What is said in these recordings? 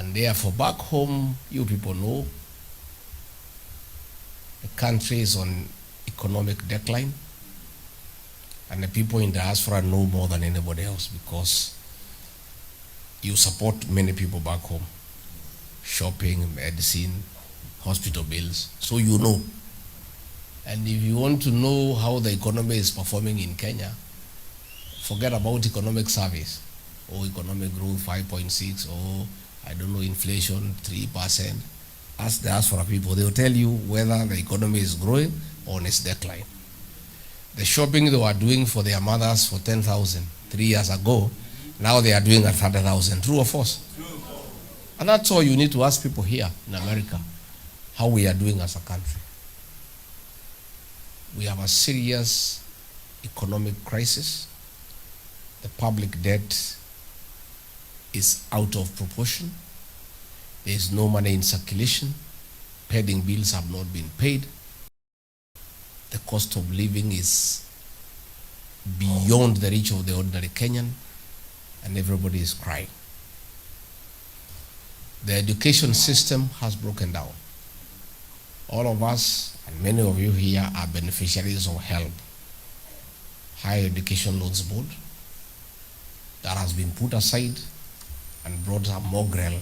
And therefore, back home, you people know the country is on economic decline, and the people in diaspora know more than anybody else because you support many people back home. Shopping, medicine, hospital bills, so you know. And if you want to know how the economy is performing in Kenya, forget about economic surveys, or economic growth 5.6, or I don't know, inflation 3%. Ask the diaspora people, they will tell you whether the economy is growing or on its decline. The shopping they were doing for their mothers for 10,000 3 years ago, now they are doing at 30,000. True or false? True. And that's all you need to ask people here in America, how we are doing as a country. We have a serious economic crisis. The public debt is out of proportion. There is no money in circulation. Pending bills have not been paid. The cost of living is beyond the reach of the ordinary Kenyan, and everybody is crying. The education system has broken down. All of us, and many of you here, are beneficiaries of HELB, Higher Education Loans Board, that has been put aside and brought a mongrel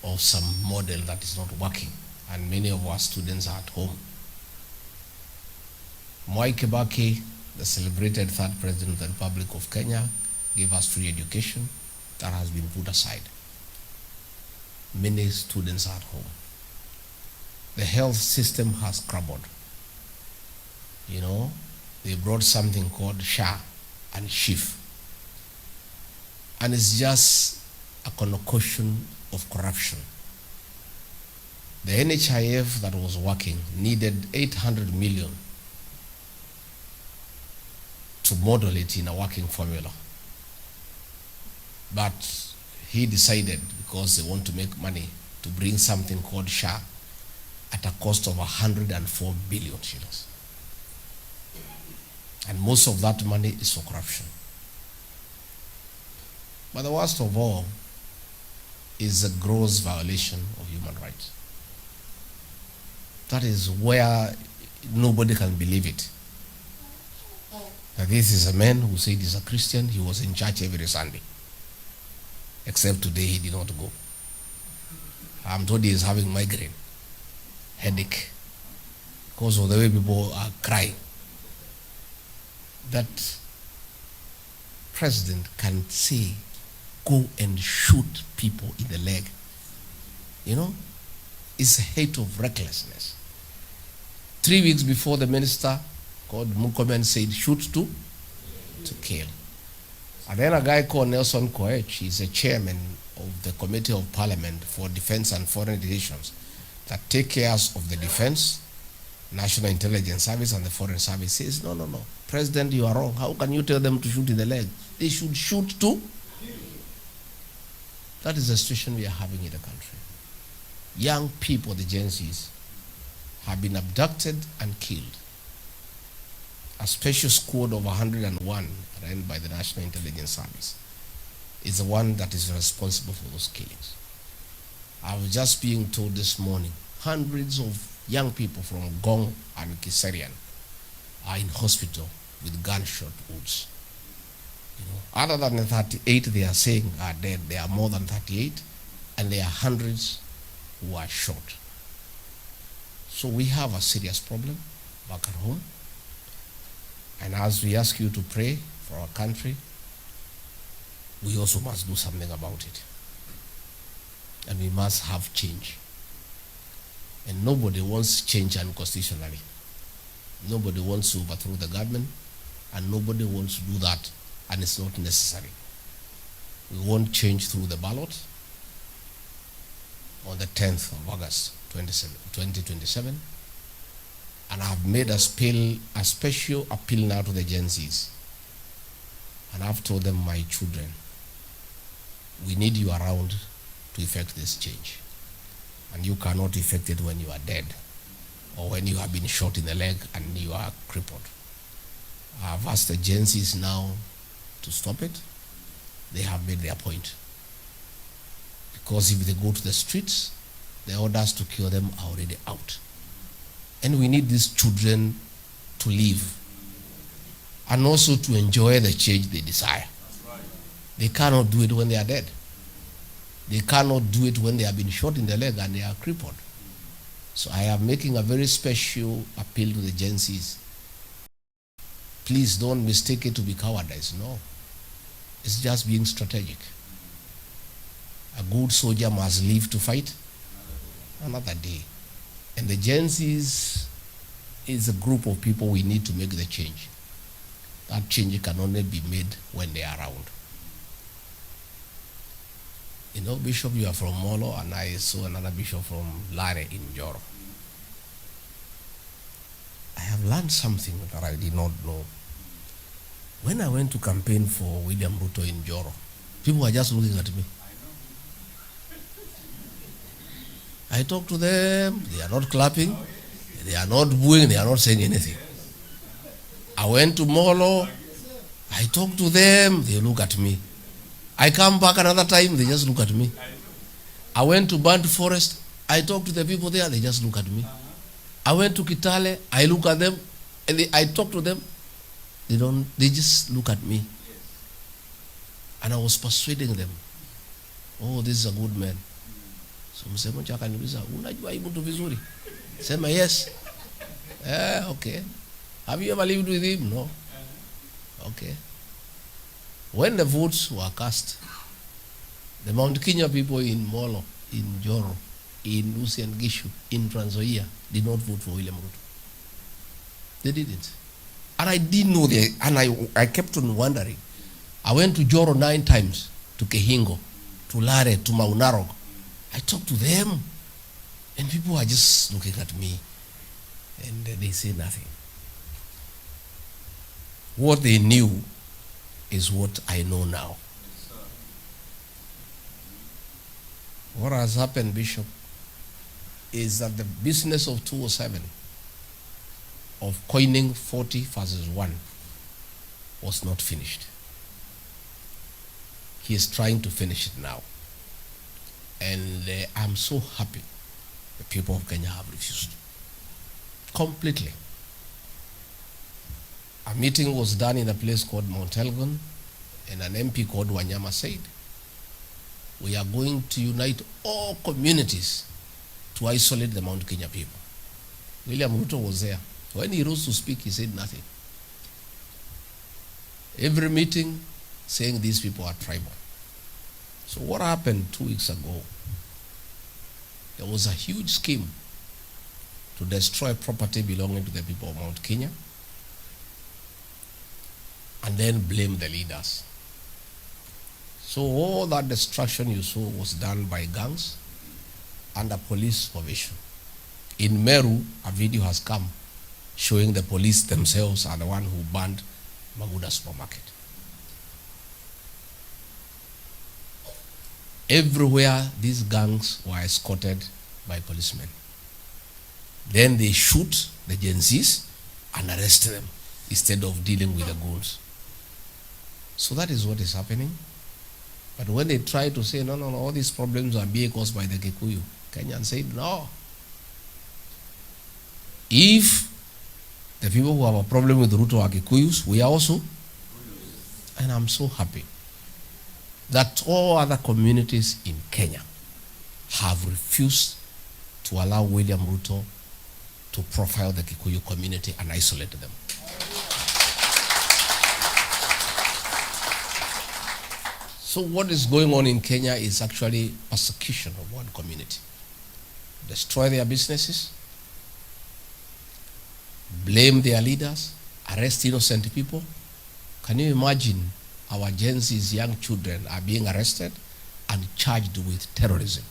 of some model that is not working, and many of our students are at home. Mwai Kibaki, the celebrated third president of the Republic of Kenya, gave us free education. That has been put aside. Many students are at home. The health system has crumbled. You know, they brought something called SHA and SHIF. And it's just a concoction of corruption. The NHIF that was working needed 800 million to model it in a working formula. But he decided, because they want to make money, to bring something called SHA at a cost of 104 billion shillings. And most of that money is for corruption. But the worst of all is a gross violation of human rights. That is where nobody can believe it. Now, this is a man who said he's a Christian. He was in church every Sunday. Except today he did not go. I'm told he is having migraine, headache, because of the way people are crying. That president can say, go and shoot people in the leg. You know, it's a hate of recklessness. 3 weeks before, the minister called Mukomen said, shoot to kill. And then a guy called Nelson Koech, he's a chairman of the Committee of Parliament for Defense and Foreign Relations that take care of the defense, National Intelligence Service, and the Foreign Service. Says, no. President, you are wrong. How can you tell them to shoot in the leg? They should shoot to. That is the situation we are having in the country. Young people, the Gen Zs, have been abducted and killed. A special squad of 101 run by the National Intelligence Service is the one that is responsible for those killings. I was just being told this morning, hundreds of young people from Gong and Kiserian are in hospital with gunshot wounds. You know, other than the 38 they are saying are dead, there are more than 38, and there are hundreds who are shot. So we have a serious problem back at home. And as we ask you to pray for our country, we also must do something about it. And we must have change. And nobody wants change unconstitutionally. Nobody wants to overthrow the government, and nobody wants to do that, and it's not necessary. We want change through the ballot on the 10th of August 2027. And I've made a special appeal now to the Gen Zs. And I've told them, my children, we need you around to effect this change. And you cannot effect it when you are dead, or when you have been shot in the leg and you are crippled. I've asked the Gen Zs now to stop it. They have made their point. Because if they go to the streets, the orders to kill them are already out. And we need these children to live and also to enjoy the change they desire. They cannot do it when they are dead. They cannot do it when they have been shot in the leg and they are crippled. So I am making a very special appeal to the Gen Zs. Please don't mistake it to be cowardice. No. It's just being strategic. A good soldier must live to fight another day. And the Gen Zs is a group of people we need to make the change. That change can only be made when they are around. You know, Bishop, you are from Molo, and I saw another bishop from Lare in Joro. I have learned something that I did not know. When I went to campaign for William Ruto in Joro, people were just looking at me. I talked to them, they are not clapping, they are not booing, they are not saying anything. I went to Molo, I talked to them, they look at me. I come back another time, they just look at me. I went to Burnt Forest, I talked to the people there, they just look at me. I went to Kitale, I look at them, and I talk to them, they just look at me. And I was persuading them, oh, this is a good man. So msemo chaka niuliza, unajua hii mtu vizuri? Sema yes. Okay. Have you ever lived with him? No. Okay. When the votes were cast, the Mount Kenya people in Molo, in Joro, in Lucy and Gishu, in Trans Nzoia did not vote for William Ruto. They didn't. And I didn't know and I kept on wondering. I went to Joro 9 times, to Kehingo, to Lare, to Maunarok. I talked to them, and people are just looking at me, and they say nothing. What they knew is what I know now. What has happened, Bishop, is that the business of 207, of coining 40 verses 1, was not finished. He is trying to finish it now. And I'm so happy the people of Kenya have refused. Completely. A meeting was done in a place called Mount Elgon, and an MP called Wanyama said, we are going to unite all communities to isolate the Mount Kenya people. William Ruto was there. When he rose to speak, he said nothing. Every meeting saying these people are tribal. So what happened 2 weeks ago? There was a huge scheme to destroy property belonging to the people of Mount Kenya and then blame the leaders. So all that destruction you saw was done by gangs under police supervision. In Meru, a video has come showing the police themselves are the one who burned Maguda supermarket. Everywhere these gangs were escorted by policemen. Then they shoot the Gen Zs and arrest them instead of dealing with the goons. So that is what is happening. But when they try to say, no, all these problems are being caused by the Kikuyu, Kenyan said, no. If the people who have a problem with Ruto are Kikuyus, we are also. And I'm so happy that all other communities in Kenya have refused to allow William Ruto to profile the Kikuyu community and isolate them. So what is going on in Kenya is actually persecution of one community. Destroy their businesses, blame their leaders, arrest innocent people. Can you imagine our Gen Z's young children are being arrested and charged with terrorism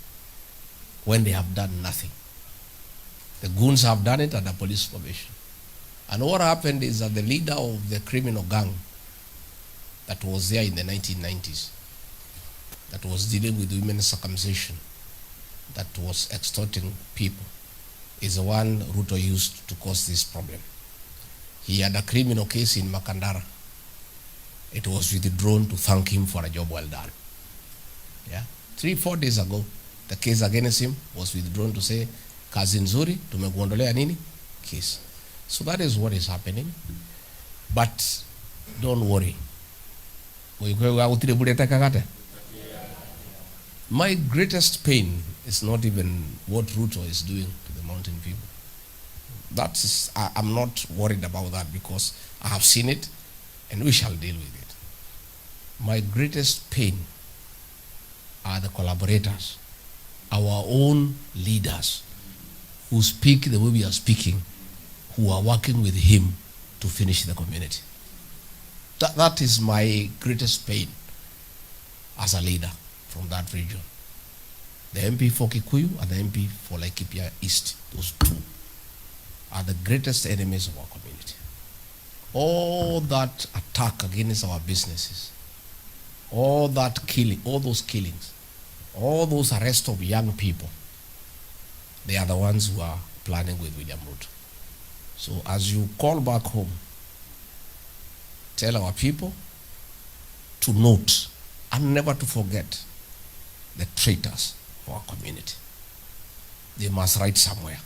when they have done nothing? The goons have done it under police supervision. And what happened is that the leader of the criminal gang that was there in the 1990s, that was dealing with women's circumcision, that was extorting people, is the one Ruto used to cause this problem. He had a criminal case in Makandara. It was withdrawn to thank him for a job well done. Yeah. 3-4 days ago, the case against him was withdrawn to say, kazi nzuri, tumekuondolea nini? Case. So that is what is happening. But don't worry. My greatest pain is not even what Ruto is doing to the mountain people. I'm not worried about that because I have seen it and we shall deal with it. My greatest pain are the collaborators, our own leaders who speak the way we are speaking, who are working with him to finish the community. That is my greatest pain as a leader from that region. The MP for Kikuyu and the MP for Laikipia East, those two are the greatest enemies of our community. All that attack against our businesses, all that killing, all those killings, all those arrests of young people, they are the ones who are planning with William Ruto. So as you call back home, tell our people to note and never to forget the traitors for our community. They must write somewhere.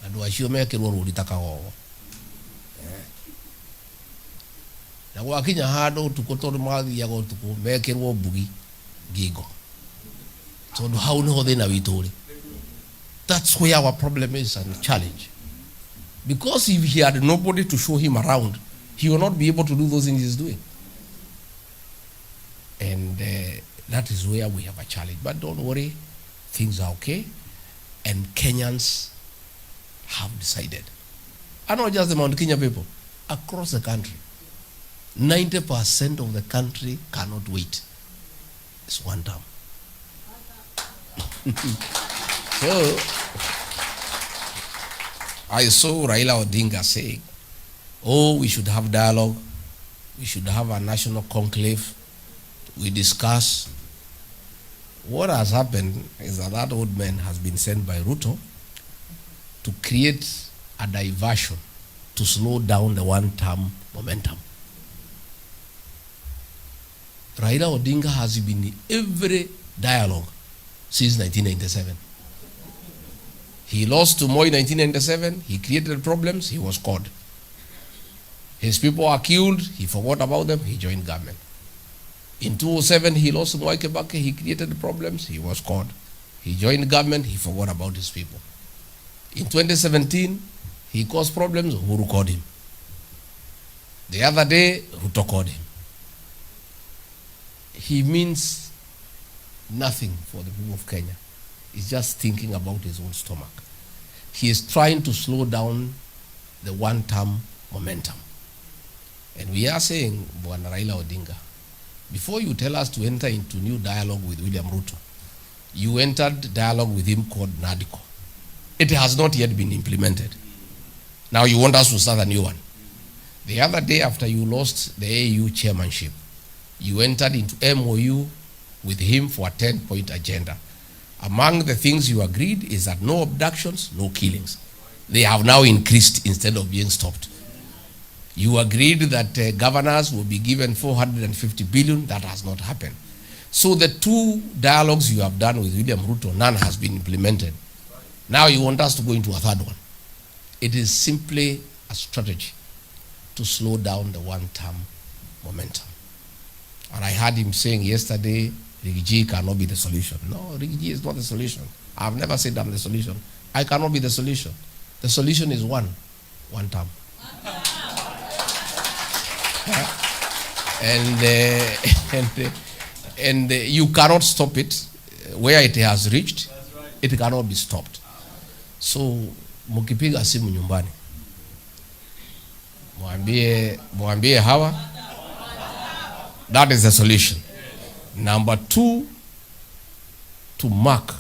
And I should make it one with the na wakinya hado tukotoru mathi ya go tuko mekirwo bugi gigo so how no they na witori. That's where our problem is and challenge, because if he had nobody to show him around, he will not be able to do those things he's doing. And that is where we have a challenge. But don't worry, things are okay, and Kenyans have decided, and not just the Mount Kenya people, across the country, 90% of the country cannot wait. It's one term. So, I saw Raila Odinga saying, oh, we should have dialogue, we should have a national conclave, we discuss. What has happened is that that old man has been sent by Ruto to create a diversion to slow down the one-term momentum. Raila Odinga has been in every dialogue since 1997. He lost to Moi in 1997, he created problems, he was caught. His people are killed, he forgot about them, he joined government. In 2007, he lost to Mwai Kibaki, he created problems, he was caught. He joined government, he forgot about his people. In 2017, he caused problems, Uhuru called him. The other day, Ruto called him. He means nothing for the people of Kenya. He's just thinking about his own stomach. He is trying to slow down the one-term momentum. And we are saying, Bwana Raila Odinga, before you tell us to enter into new dialogue with William Ruto, you entered dialogue with him called NADCO. It has not yet been implemented. Now you want us to start a new one. The other day after you lost the AU chairmanship, you entered into MOU with him for a 10-point agenda. Among the things you agreed is that no abductions, no killings. They have now increased instead of being stopped. You agreed that governors will be given 450 billion. That has not happened. So the two dialogues you have done with William Ruto, none has been implemented. Now you want us to go into a third one. It is simply a strategy to slow down the one-term momentum. And I heard him saying yesterday, Rigiji cannot be the solution. No, Rigiji is not the solution. I've never said I'm the solution. I cannot be the solution. The solution is one term. And you cannot stop it. Where it has reached, it cannot be stopped. So, mukipiga simu nyumbani, mwambie hawa, that is the solution. Number two, to mark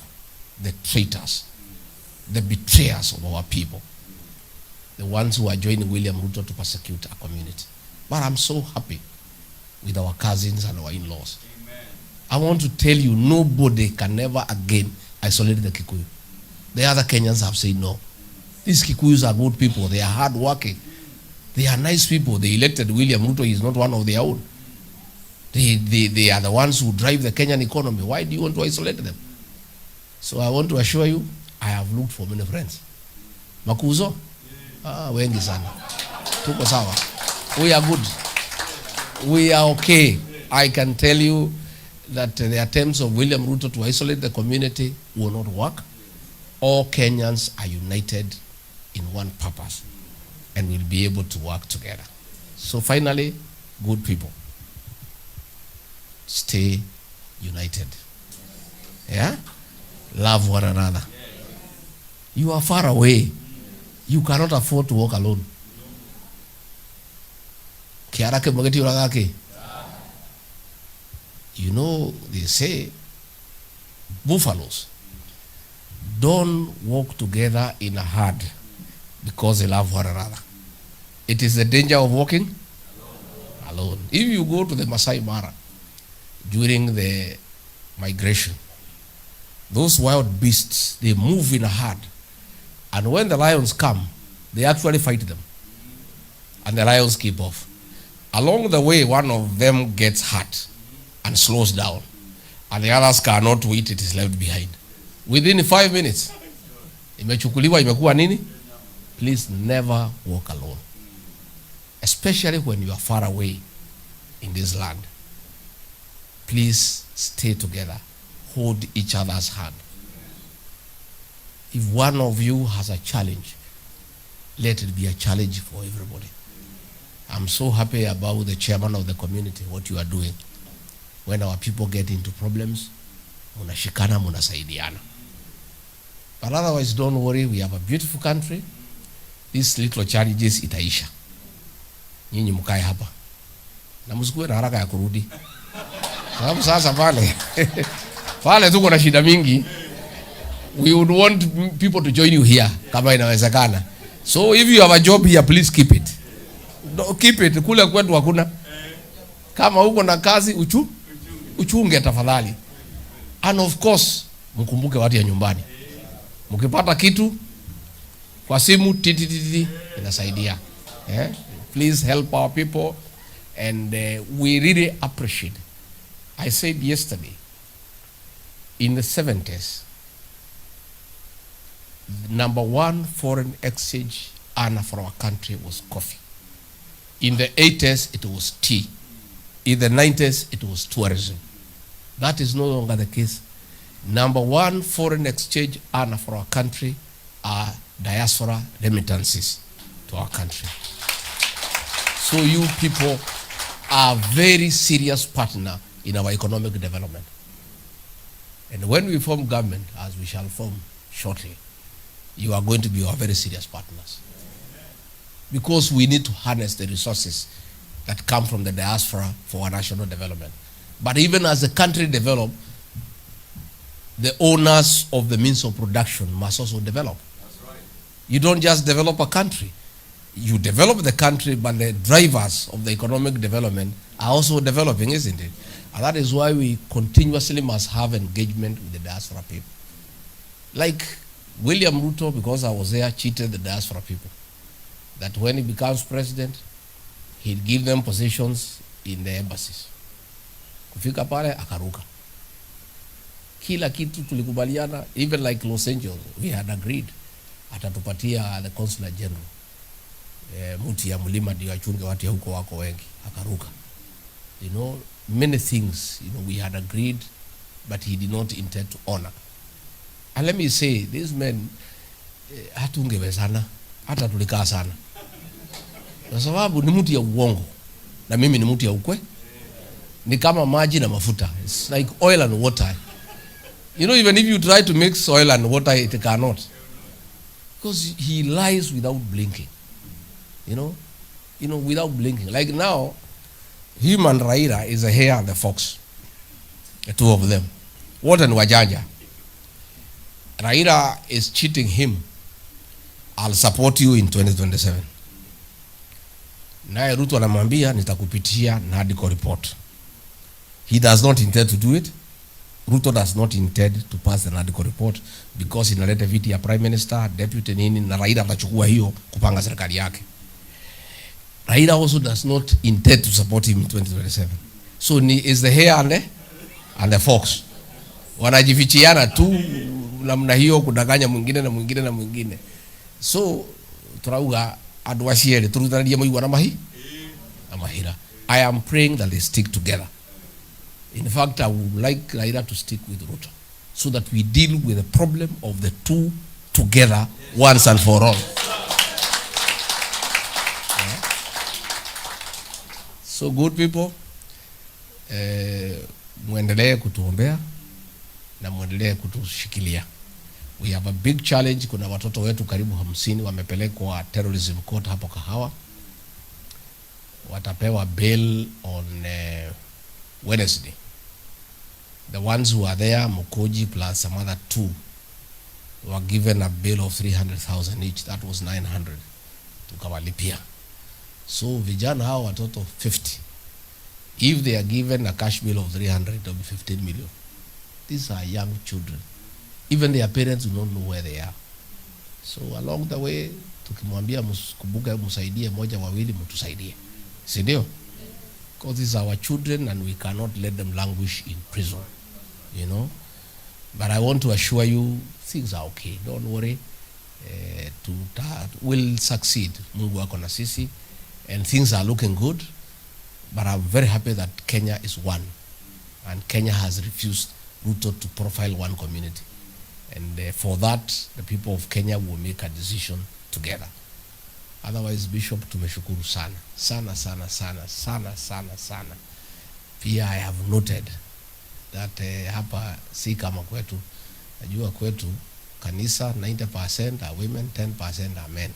the traitors, the betrayers of our people, the ones who are joining William Ruto to persecute our community. But I'm so happy with our cousins and our in-laws. I want to tell you, nobody can ever again isolate the Kikuyu. The other Kenyans have said no. These Kikuyus are good people. They are hardworking. They are nice people. They elected William Ruto. He is not one of their own. They are the ones who drive the Kenyan economy. Why do you want to isolate them? So I want to assure you, I have looked for many friends. Makuzo? Wengi sana. Tuko sawa. We are good. We are okay. I can tell you that the attempts of William Ruto to isolate the community will not work. All Kenyans are united in one purpose and will be able to work together. So finally, good people, stay united. Yeah? Love one another. You are far away. You cannot afford to walk alone. You know, they say buffaloes don't walk together in a herd because they love one another. It is the danger of walking alone. If you go to the Masai Mara during the migration, those wild beasts, they move in a herd. And when the lions come, they actually fight them. And the lions keep off. Along the way, one of them gets hurt and slows down. And the others cannot wait, it is left behind. Within 5 minutes, imechukuliwa imekuwa nini? Please never walk alone. Especially when you are far away in this land. Please stay together. Hold each other's hand. If one of you has a challenge, let it be a challenge for everybody. I'm so happy about the chairman of the community, what you are doing. When our people get into problems, munashikana, munasaidiana. But otherwise, don't worry, we have a beautiful country. These little challenges itaisha. Nyinyi mkae hapa. Na msikuwe na haraka ya kurudi. Sababu sasa pale tuko na shida mingi. We would want people to join you here kama inawezekana. So if you have a job here, please keep it. Keep it. Kule kwetu hakuna. Kama uko na kazi uchunge tafadhali. And of course, mkumbuke watu ya nyumbani. Mkipata kitu kwa simu titi inasaidia. Please help our people, and we really appreciate. I said yesterday, in the 70s, the number one foreign exchange earner for our country was coffee. In the 80s, it was tea. In the 90s, it was tourism. That is no longer the case. Number one foreign exchange earner for our country are diaspora remittances to our country. So you people are a very serious partner in our economic development. And when we form government, as we shall form shortly, you are going to be our very serious partners. Because we need to harness the resources that come from the diaspora for our national development. But even as the country develops, the owners of the means of production must also develop. That's right. You don't just develop a country. You develop the country, but the drivers of the economic development are also developing, isn't it? And that is why we continuously must have engagement with the diaspora people. Like William Ruto, because I was there, cheated the diaspora people. That when he becomes president, he'd give them positions in the embassies. Kufika pale, akaruka. Kila kitu tulikubaliana, even like Los Angeles, we had agreed. Atatupatia the consular general. Muti ya mulima ndio achunge watu ya huko wako wengi. Akaruka. You know, many things, you know, we had agreed, but he did not intend to honor. And let me say, these men, hatungewezana, hata tulikaa sana. Kwa sababu ni mtu ya uongo, na mimi ni mtu ya ukwe. Ni kama maji na mafuta. It's like oil and water. You know, even if you try to mix oil and water, it cannot. Because he lies without blinking. You know, without blinking. Like now, him and Raila is a hare and the fox. The two of them. What and Wajanja. Raila is cheating him. I'll support you in 2027. Naye Ruto anamwambia nitakupitia NADCO report. He does not intend to do it. Ruto does not intend to pass the NADCO report because inaleta viti ya prime minister, deputy nini, na Raila atachukua hiyo kupanga serikali yake. Raila also does not intend to support him in 2027. So is the hare and the fox. Wanajifichiana tu namna hiyo kudanganya mwingine na mwingine na mwingine. So turauga andu acieri turutanarie muigua na mahira. I am praying that they stick together. In fact, I would like Raila to stick with Ruto so that we deal with the problem of the two together once and for all. Yeah. So good people, muendelee kutuombea na muendelee kutushikilia. We have a big challenge. Kuna watoto wetu karibu 50 wamepelekwa terrorism court hapo Kahawa. Watapewa bail on Wednesday. The ones who are there, Mukoji plus some other 2, were given a bail of 300,000 each. That was 900 tukawalipia. So vijana hao watoto 50, if they are given a cash bill of 300, it will be 15 million. These are young children. Even their parents do not know where they are. So along the way, tukimwambia mkumbuka msaidie moja wawili mtusaidie. Si ndio? Because these are our children and we cannot let them languish in prison. You know? But I want to assure you, things are okay. Don't worry. We'll succeed. Mungu wako na sisi. And things are looking good. But I'm very happy that Kenya is one. And Kenya has refused Ruto to profile one community. And for that, the people of Kenya will make a decision together. Otherwise, Bishop, tumeshukuru sana. Sana, sana, sana, sana, sana, sana. Pia I have noted that hapa si kama kwetu. Najua kwetu, kanisa 90% are women, 10% are men.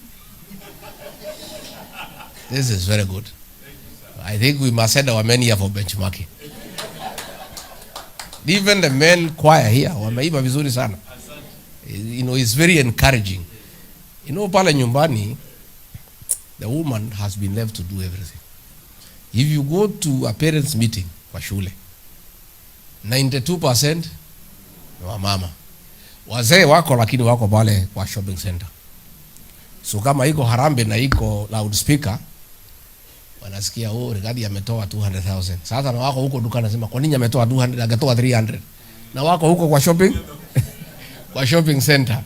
This is very good. I think we must send our men here for benchmarking. Even the men choir here, wameiba vizuri sana. You know, it's very encouraging. You know, pale nyumbani, the woman has been left to do everything. If you go to a parents meeting kwa shule, 92% ni wamama. Wazee wako lakini wako pale kwa shopping center. So kama iko harambe na iko loudspeaker, wanasikia Rigathi ametoa 200,000. Sasa na wako huko duka nasema kwa nini ametoa 200, angetoa 300. Na wako huko kwa shopping kwa shopping center.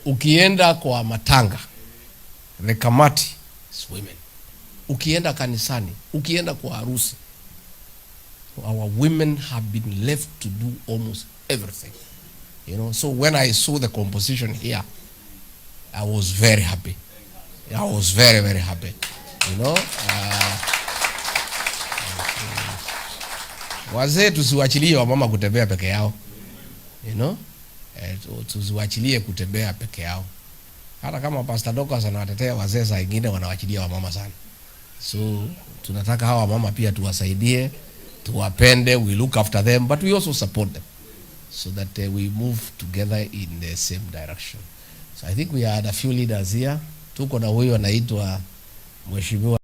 Ukienda kwa matanga, the kamati is women. Ukienda kanisani, ukienda kwa harusi, our women have been left to do almost everything. You know, so when I saw the composition here, I was very happy. I was very, very happy. You know, wazee tusiwachilie wamama kutembea peke yao. You know, tusiwachilie kutembea peke yao. Hata kama Pastor Dokas anawatetea wazee, saa nyingine wanawachilia wamama sana. So tunataka hawa mama pia tuwasaidie, tuwapende, we look after them, but we also support them so that we move together in the same direction. So I think we had a few leaders here. Tuko na huyo anaitwa Mheshimiwa